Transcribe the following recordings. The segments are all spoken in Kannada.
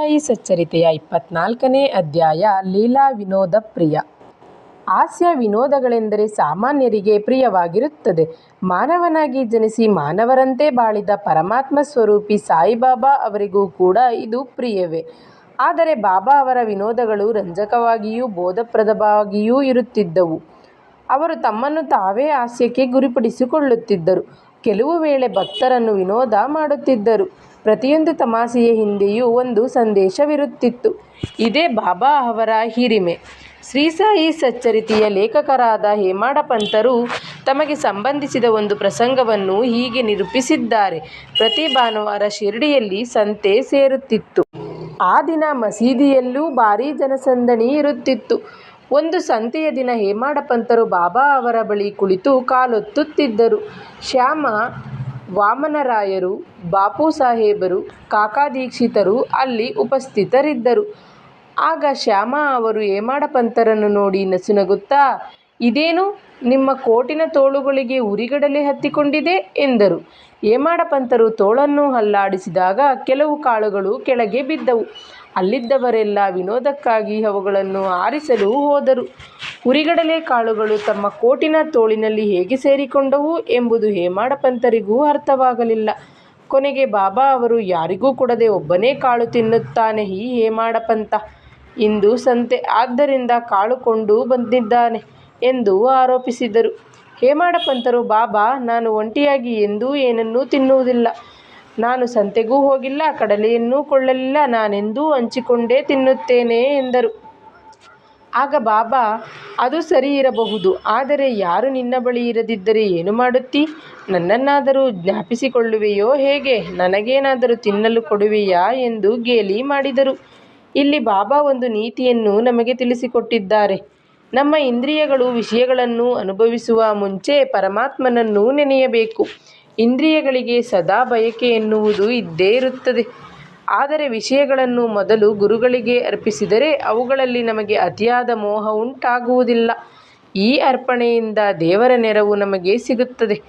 ಸಾಯಿ ಸಚ್ಚರಿತೆಯ 24ನೇ ಅಧ್ಯಾಯ ಲೀಲಾ ವಿನೋದ ಪ್ರಿಯ. ಹಾಸ್ಯ ವಿನೋದಗಳೆಂದರೆ ಸಾಮಾನ್ಯರಿಗೆ ಪ್ರಿಯವಾಗಿರುತ್ತದೆ. ಮಾನವನಾಗಿ ಜನಿಸಿ ಮಾನವರಂತೆ ಬಾಳಿದ ಪರಮಾತ್ಮ ಸ್ವರೂಪಿ ಸಾಯಿಬಾಬಾ ಅವರಿಗೂ ಕೂಡ ಇದು ಪ್ರಿಯವೇ. ಆದರೆ ಬಾಬಾ ಅವರ ವಿನೋದಗಳು ರಂಜಕವಾಗಿಯೂ ಬೋಧಪ್ರದವಾಗಿಯೂ ಇರುತ್ತಿದ್ದವು. ಅವರು ತಮ್ಮನ್ನು ತಾವೇ ಹಾಸ್ಯಕ್ಕೆ ಗುರಿಪಡಿಸಿಕೊಳ್ಳುತ್ತಿದ್ದರು. ಕೆಲವು ವೇಳೆ ಭಕ್ತರನ್ನು ವಿನೋದ ಮಾಡುತ್ತಿದ್ದರು. ಪ್ರತಿಯೊಂದು ತಮಾಷೆಯ ಹಿಂದೆಯೂ ಒಂದು ಸಂದೇಶವಿರುತ್ತಿತ್ತು. ಇದೇ ಬಾಬಾ ಅವರ ಹಿರಿಮೆ. ಶ್ರೀ ಸಾಯಿ ಸಚ್ಚರಿತೆಯ ಲೇಖಕರಾದ ಹೇಮಾಡ ಪಂತರು ತಮಗೆ ಸಂಬಂಧಿಸಿದ ಒಂದು ಪ್ರಸಂಗವನ್ನು ಹೀಗೆ ನಿರೂಪಿಸಿದ್ದಾರೆ. ಪ್ರತಿ ಭಾನುವಾರ ಶಿರಡಿಯಲ್ಲಿ ಸಂತೆ ಸೇರುತ್ತಿತ್ತು. ಆ ದಿನ ಮಸೀದಿಯಲ್ಲೂ ಭಾರೀ ಜನಸಂದಣಿ ಇರುತ್ತಿತ್ತು. ಒಂದು ಸಂತೆಯ ದಿನ ಹೇಮಾಡ ಪಂತರು ಬಾಬಾ ಅವರ ಬಳಿ ಕುಳಿತು ಕಾಲೊತ್ತುತ್ತಿದ್ದರು. ಶ್ಯಾಮ ವಾಮನರಾಯರು, ಬಾಪು ಸಾಹೇಬರು, ಕಾಕಾ ದೀಕ್ಷಿತರು ಅಲ್ಲಿ ಉಪಸ್ಥಿತರಿದ್ದರು. ಆಗ ಶ್ಯಾಮ ಅವರು ಹೇಮಾಡ ಪಂತರನ್ನು ನೋಡಿ ನಸುನಗುತ್ತಾ, "ಇದೇನು, ನಿಮ್ಮ ಕೋಟಿನ ತೋಳುಗಳಿಗೆ ಉರಿಗಡಲೆ ಹತ್ತಿಕೊಂಡಿದೆ" ಎಂದರು. ಹೇಮಾಡ ಪಂತರು ತೋಳನ್ನು ಅಲ್ಲಾಡಿಸಿದಾಗ ಕೆಲವು ಕಾಳುಗಳು ಕೆಳಗೆ ಬಿದ್ದವು. ಅಲ್ಲಿದ್ದವರೆಲ್ಲ ವಿನೋದಕ್ಕಾಗಿ ಅವುಗಳನ್ನು ಆರಿಸಲು ಹೋದರು. ಉರಿಗಡಲೆ ಕಾಳುಗಳು ತಮ್ಮ ಕೋಟಿನ ತೋಳಿನಲ್ಲಿ ಹೇಗೆ ಸೇರಿಕೊಂಡವು ಎಂಬುದು ಹೇಮಾಡ ಪಂತರಿಗೂ ಅರ್ಥವಾಗಲಿಲ್ಲ. ಕೊನೆಗೆ ಬಾಬಾ ಅವರು, "ಯಾರಿಗೂ ಕೊಡದೆ ಒಬ್ಬನೇ ಕಾಳು ತಿನ್ನುತ್ತಾನೆ ಈ ಹೇಮಾಡ ಪಂತ. ಇಂದು ಸಂತೆ, ಆದ್ದರಿಂದ ಕಾಳು ಕೊಂಡು ಬಂದಿದ್ದಾನೆ" ಎಂದು ಆರೋಪಿಸಿದರು. ಹೇಮಾಡ ಪಂತರು, "ಬಾಬಾ, ನಾನು ಒಂಟಿಯಾಗಿ ಎಂದೂ ಏನನ್ನೂ ತಿನ್ನುವುದಿಲ್ಲ. ನಾನು ಸಂತೆಗೂ ಹೋಗಿಲ್ಲ, ಕಡಲೆಯನ್ನೂ ಕೊಳ್ಳಲಿಲ್ಲ. ನಾನೆಂದೂ ಹಂಚಿಕೊಂಡೇ ತಿನ್ನುತ್ತೇನೆ" ಎಂದರು. ಆಗ ಬಾಬಾ, "ಅದು ಸರಿ ಇರಬಹುದು. ಆದರೆ ಯಾರೂ ನಿನ್ನ ಬಳಿ ಇರದಿದ್ದರೆ ಏನು ಮಾಡುತ್ತೀ? ನನ್ನನ್ನಾದರೂ ಜ್ಞಾಪಿಸಿಕೊಳ್ಳುವೆಯೋ ಹೇಗೆ? ನನಗೇನಾದರೂ ತಿನ್ನಲು ಕೊಡುವೆಯಾ?" ಎಂದು ಗೇಲಿ ಮಾಡಿದರು. ಇಲ್ಲಿ ಬಾಬಾ ಒಂದು ನೀತಿಯನ್ನು ನಮಗೆ ತಿಳಿಸಿಕೊಟ್ಟಿದ್ದಾರೆ. ನಮ್ಮ ಇಂದ್ರಿಯಗಳು ವಿಷಯಗಳನ್ನು ಅನುಭವಿಸುವ ಮುಂಚೆ ಪರಮಾತ್ಮನನ್ನು ನೆನೆಯಬೇಕು. ಇಂದ್ರಿಯಗಳಿಗೆ ಸದಾ ಬಯಕೆ ಎನ್ನುವುದು ಇದ್ದೇ ಇರುತ್ತದೆ. ಆದರೆ ವಿಷಯಗಳನ್ನು ಮೊದಲು ಗುರುಗಳಿಗೆ ಅರ್ಪಿಸಿದರೆ ಅವುಗಳಲ್ಲಿ ನಮಗೆ ಅತಿಯಾದ ಮೋಹ ಉಂಟಾಗುವುದಿಲ್ಲ. ಈ ಅರ್ಪಣೆಯಿಂದ ದೇವರ ನೆರವು ನಮಗೆ ಸಿಗುತ್ತದೆ.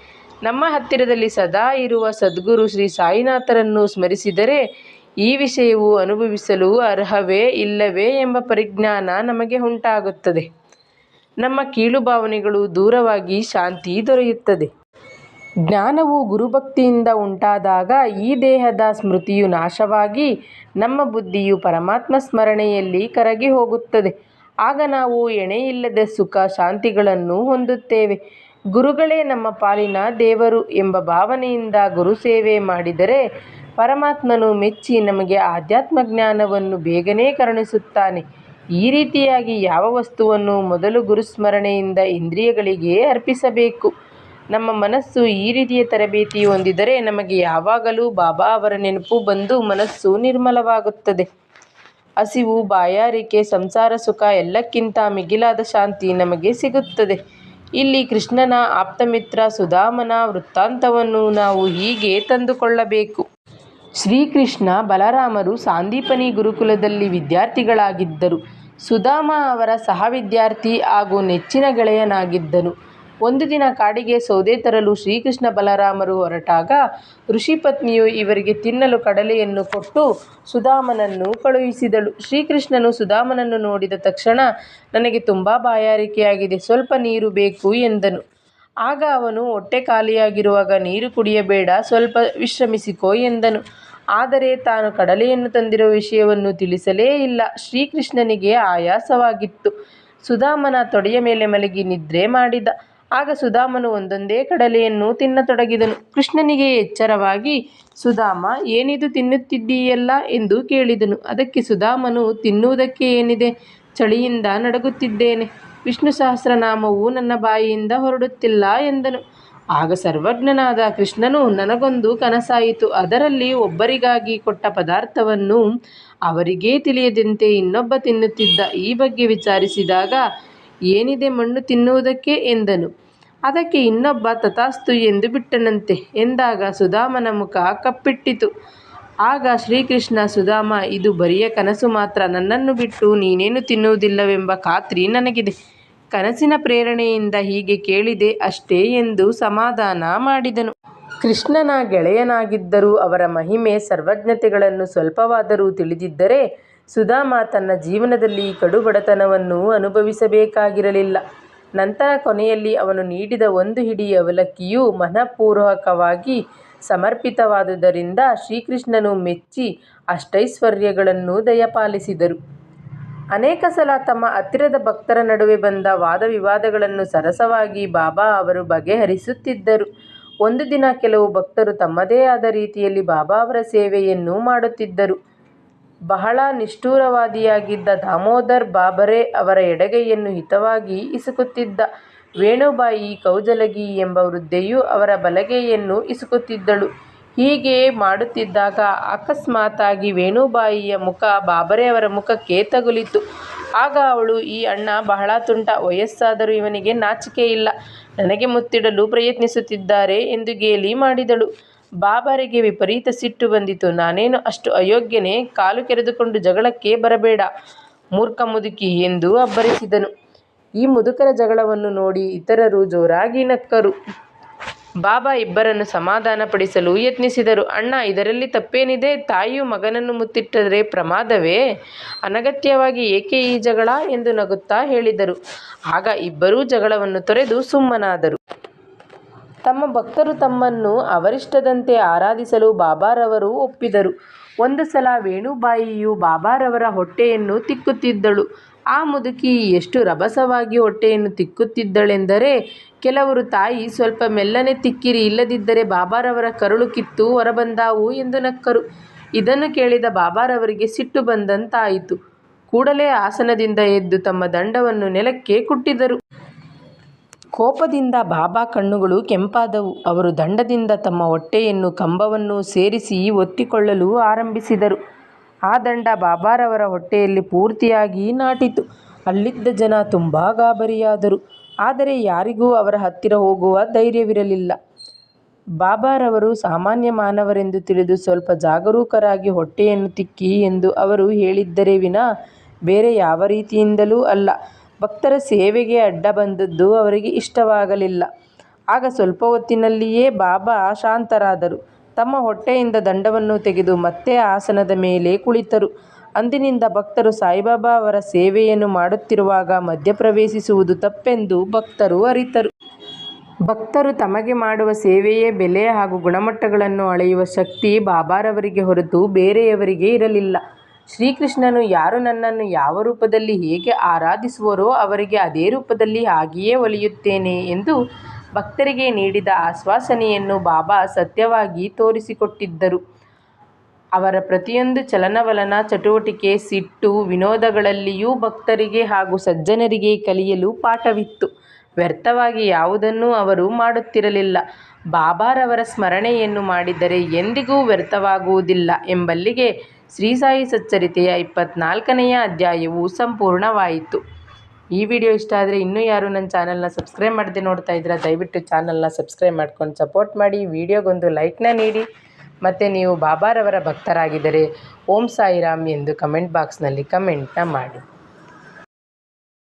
ನಮ್ಮ ಹತ್ತಿರದಲ್ಲಿ ಸದಾ ಇರುವ ಸದ್ಗುರು ಶ್ರೀ ಸಾಯಿನಾಥರನ್ನು ಸ್ಮರಿಸಿದರೆ ಈ ವಿಷಯವು ಅನುಭವಿಸಲು ಅರ್ಹವೇ ಇಲ್ಲವೇ ಎಂಬ ಪರಿಜ್ಞಾನ ನಮಗೆ ಉಂಟಾಗುತ್ತದೆ. ನಮ್ಮ ಕೀಳು ಭಾವನೆಗಳು ದೂರವಾಗಿ ಶಾಂತಿ ದೊರೆಯುತ್ತದೆ. ಜ್ಞಾನವು ಗುರುಭಕ್ತಿಯಿಂದ ಉಂಟಾದಾಗ ಈ ದೇಹದ ಸ್ಮೃತಿಯು ನಾಶವಾಗಿ ನಮ್ಮ ಬುದ್ಧಿಯು ಪರಮಾತ್ಮ ಸ್ಮರಣೆಯಲ್ಲಿ ಕರಗಿ ಹೋಗುತ್ತದೆ. ಆಗ ನಾವು ಎಣೆಯಿಲ್ಲದ ಸುಖ ಶಾಂತಿಗಳನ್ನು ಹೊಂದುತ್ತೇವೆ. ಗುರುಗಳೇ ನಮ್ಮ ಪಾಲಿನ ದೇವರು ಎಂಬ ಭಾವನೆಯಿಂದ ಗುರುಸೇವೆ ಮಾಡಿದರೆ ಪರಮಾತ್ಮನು ಮೆಚ್ಚಿ ನಮಗೆ ಆಧ್ಯಾತ್ಮ ಜ್ಞಾನವನ್ನು ಬೇಗನೆ ಕರುಣಿಸುತ್ತಾನೆ. ಈ ರೀತಿಯಾಗಿ ಯಾವ ವಸ್ತುವನ್ನು ಮೊದಲು ಗುರುಸ್ಮರಣೆಯಿಂದ ಇಂದ್ರಿಯಗಳಿಗೆ ಅರ್ಪಿಸಬೇಕು. ನಮ್ಮ ಮನಸ್ಸು ಈ ರೀತಿಯ ತರಬೇತಿ ಹೊಂದಿದರೆ ನಮಗೆ ಯಾವಾಗಲೂ ಬಾಬಾ ಅವರ ನೆನಪು ಬಂದು ಮನಸ್ಸು ನಿರ್ಮಲವಾಗುತ್ತದೆ. ಹಸಿವು, ಬಾಯಾರಿಕೆ, ಸಂಸಾರ ಸುಖ ಎಲ್ಲಕ್ಕಿಂತ ಮಿಗಿಲಾದ ಶಾಂತಿ ನಮಗೆ ಸಿಗುತ್ತದೆ. ಇಲ್ಲಿ ಕೃಷ್ಣನ ಆಪ್ತಮಿತ್ರ ಸುಧಾಮನ ವೃತ್ತಾಂತವನ್ನು ನಾವು ಹೀಗೆ ತಂದುಕೊಳ್ಳಬೇಕು. ಶ್ರೀಕೃಷ್ಣ ಬಲರಾಮರು ಸಾಂದೀಪನಿ ಗುರುಕುಲದಲ್ಲಿ ವಿದ್ಯಾರ್ಥಿಗಳಾಗಿದ್ದರು. ಸುಧಾಮ ಅವರ ಸಹವಿದ್ಯಾರ್ಥಿ ಹಾಗೂ ನೆಚ್ಚಿನ ಗೆಳೆಯನಾಗಿದ್ದನು. ಒಂದು ದಿನ ಕಾಡಿಗೆ ಸೌದೆ ತರಲು ಶ್ರೀಕೃಷ್ಣ ಬಲರಾಮರು ಹೊರಟಾಗ ಋಷಿಪತ್ನಿಯು ಇವರಿಗೆ ತಿನ್ನಲು ಕಡಲೆಯನ್ನು ಕೊಟ್ಟು ಸುಧಾಮನನ್ನು ಕಳುಹಿಸಿದಳು. ಶ್ರೀಕೃಷ್ಣನು ಸುಧಾಮನನ್ನು ನೋಡಿದ ತಕ್ಷಣ, "ನನಗೆ ತುಂಬ ಬಾಯಾರಿಕೆಯಾಗಿದೆ, ಸ್ವಲ್ಪ ನೀರು ಬೇಕು" ಎಂದನು. ಆಗ ಅವನು, "ಹೊಟ್ಟೆ ಖಾಲಿಯಾಗಿರುವಾಗ ನೀರು ಕುಡಿಯಬೇಡ, ಸ್ವಲ್ಪ ವಿಶ್ರಮಿಸಿಕೋ" ಎಂದನು. ಆದರೆ ತಾನು ಕಡಲೆಯನ್ನು ತಂದಿರುವ ವಿಷಯವನ್ನು ತಿಳಿಸಲೇ ಇಲ್ಲ. ಶ್ರೀಕೃಷ್ಣನಿಗೆ ಆಯಾಸವಾಗಿತ್ತು. ಸುಧಾಮನ ತೊಡೆಯ ಮೇಲೆ ಮಲಗಿ ನಿದ್ರೆ ಮಾಡಿದ. ಆಗ ಸುಧಾಮನು ಒಂದೊಂದೇ ಕಡಲೆಯನ್ನು ತಿನ್ನತೊಡಗಿದನು. ಕೃಷ್ಣನಿಗೆ ಎಚ್ಚರವಾಗಿ, "ಸುಧಾಮ, ಏನಿದು ತಿನ್ನುತ್ತಿದ್ದೀಯಲ್ಲ" ಎಂದು ಕೇಳಿದನು. ಅದಕ್ಕೆ ಸುಧಾಮನು, "ತಿನ್ನುವುದಕ್ಕೆ ಏನಿದೆ? ಚಳಿಯಿಂದ ನಡುಗುತ್ತಿದ್ದೇನೆ. ವಿಷ್ಣು ಸಹಸ್ರನಾಮವು ನನ್ನ ಬಾಯಿಯಿಂದ ಹೊರಡುತ್ತಿಲ್ಲ" ಎಂದನು. ಆಗ ಸರ್ವಜ್ಞನಾದ ಕೃಷ್ಣನು, "ನನಗೊಂದು ಕನಸಾಯಿತು. ಅದರಲ್ಲಿ ಒಬ್ಬರಿಗಾಗಿ ಕೊಟ್ಟ ಪದಾರ್ಥವನ್ನು ಅವರಿಗೇ ತಿಳಿಯದಂತೆ ಇನ್ನೊಬ್ಬ ತಿನ್ನುತ್ತಿದ್ದ. ಈ ಬಗ್ಗೆ ವಿಚಾರಿಸಿದಾಗ, 'ಏನಿದೆ ಮಣ್ಣು ತಿನ್ನುವುದಕ್ಕೆ' ಎಂದನು. ಅದಕ್ಕೆ ಇನ್ನೊಬ್ಬ 'ತಥಾಸ್ತು' ಎಂದು ಬಿಟ್ಟನಂತೆ. ಎಂದಾಗ ಸುಧಾಮನ ಮುಖ ಕಪ್ಪಿಟ್ಟಿತು. ಆಗ ಶ್ರೀಕೃಷ್ಣ, "ಸುಧಾಮ, ಇದು ಬರಿಯ ಕನಸು ಮಾತ್ರ. ನನ್ನನ್ನು ಬಿಟ್ಟು ನೀನೇನು ತಿನ್ನುವುದಿಲ್ಲವೆಂಬ ಖಾತ್ರಿ ನನಗಿದೆ. ಕನಸಿನ ಪ್ರೇರಣೆಯಿಂದ ಹೀಗೆ ಕೇಳಿದೆ ಅಷ್ಟೇ" ಎಂದು ಸಮಾಧಾನ ಮಾಡಿದನು. ಕೃಷ್ಣನ ಗೆಳೆಯನಾಗಿದ್ದರೂ ಅವರ ಮಹಿಮೆ ಸರ್ವಜ್ಞತೆಗಳನ್ನು ಸ್ವಲ್ಪವಾದರೂ ತಿಳಿದಿದ್ದರೆ ಸುಧಾಮ ತನ್ನ ಜೀವನದಲ್ಲಿ ಕಡುಬಡತನವನ್ನು ಅನುಭವಿಸಬೇಕಾಗಿರಲಿಲ್ಲ. ನಂತರ ಕೊನೆಯಲ್ಲಿ ಅವನು ನೀಡಿದ ಒಂದು ಹಿಡಿ ಅವಲಕ್ಕಿಯೂ ಮನಃಪೂರ್ವಕವಾಗಿ ಸಮರ್ಪಿತವಾದುದರಿಂದ ಶ್ರೀಕೃಷ್ಣನು ಮೆಚ್ಚಿ ಅಷ್ಟೈಶ್ವರ್ಯಗಳನ್ನು ದಯಪಾಲಿಸಿದರು. ಅನೇಕ ಸಲ ತಮ್ಮ ಹತ್ತಿರದ ಭಕ್ತರ ನಡುವೆ ಬಂದ ವಾದವಿವಾದಗಳನ್ನು ಸರಸವಾಗಿ ಬಾಬಾ ಅವರು ಬಗೆಹರಿಸುತ್ತಿದ್ದರು. ಒಂದು ದಿನ ಕೆಲವು ಭಕ್ತರು ತಮ್ಮದೇ ಆದ ರೀತಿಯಲ್ಲಿ ಬಾಬಾ ಅವರ ಸೇವೆಯನ್ನು ಮಾಡುತ್ತಿದ್ದರು. ಬಹಳ ನಿಷ್ಠುರವಾದಿಯಾಗಿದ್ದ ದಾಮೋದರ್ ಬಾಬರೆ ಅವರ ಎಡಗೈಯನ್ನು ಹಿತವಾಗಿ ಇಸುಕುತ್ತಿದ್ದ. ವೇಣುಬಾಯಿ ಕೌಜಲಗಿ ಎಂಬ ವೃದ್ಧೆಯು ಅವರ ಬಲಗೈಯನ್ನು ಇಸುಕುತ್ತಿದ್ದಳು. ಹೀಗೆ ಮಾಡುತ್ತಿದ್ದಾಗ ಅಕಸ್ಮಾತ್ತಾಗಿ ವೇಣುಬಾಯಿಯ ಮುಖ ಬಾಬರೆ ಅವರ ಮುಖಕ್ಕೆ ತಗುಲಿತು. ಆಗ ಅವಳು, ಈ ಅಣ್ಣ ಬಹಳ ತುಂಟ, ವಯಸ್ಸಾದರೂ ಇವನಿಗೆ ನಾಚಿಕೆ ಇಲ್ಲ, ನನಗೆ ಮುತ್ತಿಡಲು ಪ್ರಯತ್ನಿಸುತ್ತಿದ್ದಾರೆ ಎಂದು ಗೇಲಿ ಮಾಡಿದಳು. ಬಾಬರಿಗೆ ವಿಪರೀತ ಸಿಟ್ಟು ಬಂದಿತು. ನಾನೇನು ಅಷ್ಟು ಅಯೋಗ್ಯನೇ? ಕಾಲು ಕೆರೆದುಕೊಂಡು ಜಗಳಕ್ಕೆ ಬರಬೇಡ ಮೂರ್ಖ ಮುದುಕಿ ಎಂದು ಅಬ್ಬರಿಸಿದನು. ಈ ಮುದುಕರ ಜಗಳವನ್ನು ನೋಡಿ ಇತರರು ಜೋರಾಗಿ ನಕ್ಕರು. ಬಾಬಾ ಇಬ್ಬರನ್ನು ಸಮಾಧಾನಪಡಿಸಲು ಯತ್ನಿಸಿದರು. ಅಣ್ಣ, ಇದರಲ್ಲಿ ತಪ್ಪೇನಿದೆ? ತಾಯಿಯು ಮಗನನ್ನು ಮುತ್ತಿಟ್ಟರೆ ಪ್ರಮಾದವೇ? ಅನಗತ್ಯವಾಗಿ ಏಕೆ ಈ ಜಗಳ ಎಂದು ನಗುತ್ತಾ ಹೇಳಿದರು. ಆಗ ಇಬ್ಬರೂ ಜಗಳವನ್ನು ತೊರೆದು ಸುಮ್ಮನಾದರು. ತಮ್ಮ ಭಕ್ತರು ತಮ್ಮನ್ನು ಅವರಿಷ್ಟದಂತೆ ಆರಾಧಿಸಲು ಬಾಬಾರವರು ಒಪ್ಪಿದರು. ಒಂದು ಸಲ ವೇಣುಬಾಯಿಯು ಬಾಬಾರವರ ಹೊಟ್ಟೆಯನ್ನು ತಿಕ್ಕುತ್ತಿದ್ದಳು. ಆ ಮುದುಕಿ ಎಷ್ಟು ರಭಸವಾಗಿ ಹೊಟ್ಟೆಯನ್ನು ತಿಕ್ಕುತ್ತಿದ್ದಳೆಂದರೆ, ಕೆಲವರು ತಾಯಿ ಸ್ವಲ್ಪ ಮೆಲ್ಲನೆ ತಿಕ್ಕಿರಿ, ಇಲ್ಲದಿದ್ದರೆ ಬಾಬಾರವರ ಕರುಳು ಕಿತ್ತು ಹೊರಬಂದಾವು ಎಂದು ನಕ್ಕರು. ಇದನ್ನು ಕೇಳಿದ ಬಾಬಾರವರಿಗೆ ಸಿಟ್ಟು ಬಂದಂತಾಯಿತು. ಕೂಡಲೇ ಆಸನದಿಂದ ಎದ್ದು ತಮ್ಮ ದಂಡವನ್ನು ನೆಲಕ್ಕೆ ಕುಟ್ಟಿದರು. ಕೋಪದಿಂದ ಬಾಬಾ ಕಣ್ಣುಗಳು ಕೆಂಪಾದವು. ಅವರು ದಂಡದಿಂದ ತಮ್ಮ ಹೊಟ್ಟೆಯನ್ನು ಕಂಬವನ್ನು ಸೇರಿಸಿ ಒತ್ತಿಕೊಳ್ಳಲು ಆರಂಭಿಸಿದರು. ಆ ದಂಡ ಬಾಬಾರವರ ಹೊಟ್ಟೆಯಲ್ಲಿ ಪೂರ್ತಿಯಾಗಿ ನಾಟಿತು. ಅಲ್ಲಿದ್ದ ಜನ ತುಂಬ ಗಾಬರಿಯಾದರು. ಆದರೆ ಯಾರಿಗೂ ಅವರ ಹತ್ತಿರ ಹೋಗುವ ಧೈರ್ಯವಿರಲಿಲ್ಲ. ಬಾಬಾರವರು ಸಾಮಾನ್ಯ ಮಾನವರೆಂದು ತಿಳಿದು ಸ್ವಲ್ಪ ಜಾಗರೂಕರಾಗಿ ಹೊಟ್ಟೆಯನ್ನು ತಿಕ್ಕಿ ಎಂದು ಅವರು ಹೇಳಿದ್ದರೇ ವಿನಾ ಬೇರೆ ಯಾವ ರೀತಿಯಿಂದಲೂ ಅಲ್ಲ. ಭಕ್ತರ ಸೇವೆಗೆ ಅಡ್ಡ ಬಂದದ್ದು ಅವರಿಗೆ ಇಷ್ಟವಾಗಲಿಲ್ಲ. ಆಗ ಸ್ವಲ್ಪ ಹೊತ್ತಿನಲ್ಲಿಯೇ ಬಾಬಾ ಶಾಂತರಾದರು. ತಮ್ಮ ಹೊಟ್ಟೆಯಿಂದ ದಂಡವನ್ನು ತೆಗೆದು ಮತ್ತೆ ಆಸನದ ಮೇಲೆ ಕುಳಿತರು. ಅಂದಿನಿಂದ ಭಕ್ತರು ಸಾಯಿಬಾಬಾ ಅವರ ಸೇವೆಯನ್ನು ಮಾಡುತ್ತಿರುವಾಗ ಮಧ್ಯಪ್ರವೇಶಿಸುವುದು ತಪ್ಪೆಂದು ಭಕ್ತರು ಅರಿತರು. ಭಕ್ತರು ತಮಗೆ ಮಾಡುವ ಸೇವೆಯ ಬೆಲೆ ಹಾಗೂ ಗುಣಮಟ್ಟಗಳನ್ನು ಅಳೆಯುವ ಶಕ್ತಿ ಬಾಬಾರವರಿಗೆ ಹೊರತು ಬೇರೆಯವರಿಗೆ ಇರಲಿಲ್ಲ. ಶ್ರೀಕೃಷ್ಣನು ಯಾರು ನನ್ನನ್ನು ಯಾವ ರೂಪದಲ್ಲಿ ಹೇಗೆ ಆರಾಧಿಸುವರೋ ಅವರಿಗೆ ಅದೇ ರೂಪದಲ್ಲಿ ಹಾಗೆಯೇ ಒಲಿಯುತ್ತೇನೆ ಎಂದು ಭಕ್ತರಿಗೆ ನೀಡಿದ ಆಶ್ವಾಸನೆಯನ್ನು ಬಾಬಾ ಸತ್ಯವಾಗಿ ತೋರಿಸಿಕೊಟ್ಟಿದ್ದರು. ಅವರ ಪ್ರತಿಯೊಂದು ಚಲನವಲನ, ಚಟುವಟಿಕೆ, ಸಿಟ್ಟು, ವಿನೋದಗಳಲ್ಲಿಯೂ ಭಕ್ತರಿಗೆ ಹಾಗೂ ಸಜ್ಜನರಿಗೆ ಕಲಿಯಲು ಪಾಠವಿತ್ತು. ವ್ಯರ್ಥವಾಗಿ ಯಾವುದನ್ನೂ ಅವರು ಮಾಡುತ್ತಿರಲಿಲ್ಲ. ಬಾಬಾರವರ ಸ್ಮರಣೆಯನ್ನು ಮಾಡಿದರೆ ಎಂದಿಗೂ ವ್ಯರ್ಥವಾಗುವುದಿಲ್ಲ ಎಂಬಲ್ಲಿಗೆ ಶ್ರೀ ಸಾಯಿ ಸಚ್ಚರಿತೆಯ 24ನೇ ಅಧ್ಯಾಯವು ಸಂಪೂರ್ಣವಾಯಿತು. ಈ ವಿಡಿಯೋ ಇಷ್ಟ ಆದರೆ ಇನ್ನೂ ಯಾರು ನನ್ನ ಚಾನಲ್ನ ಸಬ್ಸ್ಕ್ರೈಬ್ ಮಾಡದೆ ನೋಡ್ತಾ ಇದ್ದೀರಾ, ದಯವಿಟ್ಟು ಚಾನಲ್ನ ಸಬ್ಸ್ಕ್ರೈಬ್ ಮಾಡ್ಕೊಂಡು ಸಪೋರ್ಟ್ ಮಾಡಿ. ವಿಡಿಯೋಗೊಂದು ಲೈಕ್ನ ನೀಡಿ. ಮತ್ತು ನೀವು ಬಾಬಾರವರ ಭಕ್ತರಾಗಿದ್ದರೆ ಓಂ ಸಾಯಿರಾಮ್ ಎಂದು ಕಮೆಂಟ್ ಬಾಕ್ಸ್ನಲ್ಲಿ ಕಮೆಂಟ್ನ ಮಾಡಿ.